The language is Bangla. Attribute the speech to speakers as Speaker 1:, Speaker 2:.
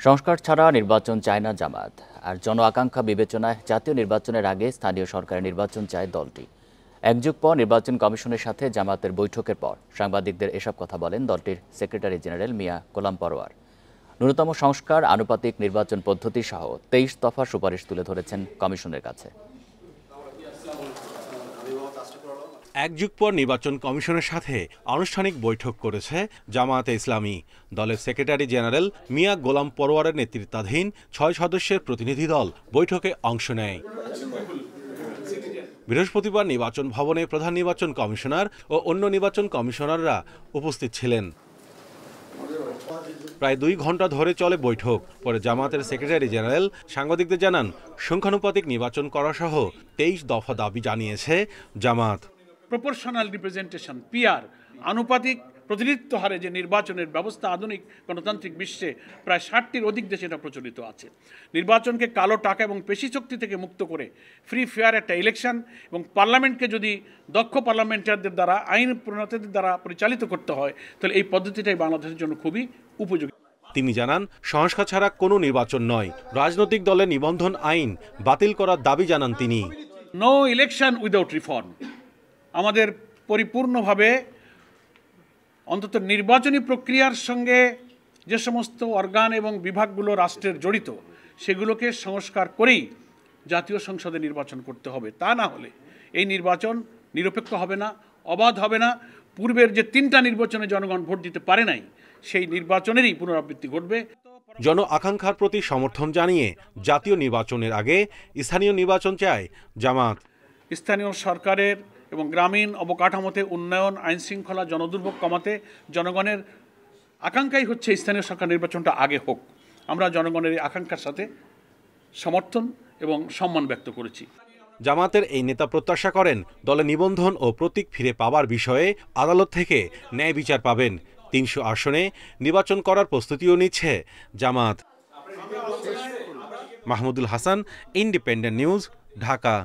Speaker 1: সংস্কার ছাড়া নির্বাচন চায় না জামায়াত। আর জন আকাঙ্ক্ষা বিবেচনায় জাতীয় নির্বাচনের আগে স্থানীয় সরকারের নির্বাচন চায় দলটি। এক যুগ পর নির্বাচন কমিশনের সাথে জামায়াতের বৈঠকের পর সাংবাদিকদের এসব কথা বলেন দলটির সেক্রেটারি জেনারেল মিয়া গোলাম পরোয়ার। ন্যূনতম সংস্কার, আনুপাতিক নির্বাচন পদ্ধতি সহ 23 দফা সুপারিশ তুলে ধরেছেন কমিশনের কাছে।
Speaker 2: এক যুগ পর নির্বাচন কমিশনের সাথে আনুষ্ঠানিক বৈঠক করেছে জামায়াতে ইসলামী। দলের সেক্রেটারি জেনারেল মিয়া গোলাম পরোয়ারের নেতৃত্বাধীন 6 সদস্যের প্রতিনিধি দল বৈঠকে অংশ নেয়। বৃহস্পতিবার নির্বাচন ভবনে প্রধান নির্বাচন কমিশনার ও অন্য নির্বাচন কমিশনাররা উপস্থিত ছিলেন। প্রায় 2 ঘন্টা ধরে চলে বৈঠক। পরে জামায়াতের সেক্রেটারি জেনারেল সাংবাদিকদের জানান, সংখ্যানুপাতিক নির্বাচন করা সহ 23 দফা দাবি জানিয়েছে জামায়াত।
Speaker 3: প্রপোর্শনাল রিপ্রেজেন্টেশন পিআর, আনুপাতিক প্রতিনিধিত্ব হারে যে নির্বাচনের ব্যবস্থা আধুনিক গণতান্ত্রিক বিশ্বে প্রায় 60টির অধিক দেশে এটা প্রচলিত আছে। নির্বাচনকে কালো টাকা এবং পেশি শক্তি থেকে মুক্ত করে ফ্রি ফেয়ার একটা ইলেকশন এবং পার্লামেন্টকে যদি দক্ষ পার্লামেন্টারদের দ্বারা, আইন প্রণেতাদের দ্বারা পরিচালিত করতে হয়, তাহলে এই পদ্ধতিটাই বাংলাদেশের জন্য খুবই উপযোগী।
Speaker 2: তিনি জানান, সংস্কার ছাড়া কোনো নির্বাচন নয়, রাজনৈতিক দলের নিবন্ধন আইন বাতিল করার দাবি জানান তিনি।
Speaker 3: No election without reform. আমাদের পরিপূর্ণভাবে অন্তত নির্বাচনী প্রক্রিয়ার সঙ্গে যে সমস্ত অর্গান এবং বিভাগগুলো রাষ্ট্রের জড়িত, সেগুলোকে সংস্কার করেই জাতীয় সংসদে নির্বাচন করতে হবে। তা না হলে এই নির্বাচন নিরপেক্ষ হবে না, অবাধ হবে না। পূর্বের যে 3টা নির্বাচনে জনগণ ভোট দিতে পারে নাই, সেই নির্বাচনেরই পুনরাবৃত্তি ঘটবে।
Speaker 2: জন আকাঙ্ক্ষার প্রতি সমর্থন জানিয়ে জাতীয় নির্বাচনের আগে স্থানীয় নির্বাচন চায় জামায়াত।
Speaker 3: স্থানীয় সরকারের এবং গ্রামীণ অবকাঠামোতে উন্নয়ন, আইন শৃঙ্খলা, জনদুর্ভোগ কমাতে জনগণের আকাঙ্ক্ষাই হচ্ছে স্থানীয় সরকার নির্বাচনটা আগে হোক। আমরা জনগণের এই আকাঙ্ক্ষার সাথে সমর্থন এবং সম্মান ব্যক্ত করেছি।
Speaker 2: জামায়াতের এই নেতা প্রত্যাশা করেন, দলে নিবন্ধন ও প্রতীক ফিরে পাওয়ার বিষয়ে আদালত থেকে ন্যায় বিচার পাবেন। 300 আসনে নির্বাচন করার প্রস্তুতিও নিচ্ছে জামায়াত। Mahmudul Hasan, independent news, Dhaka.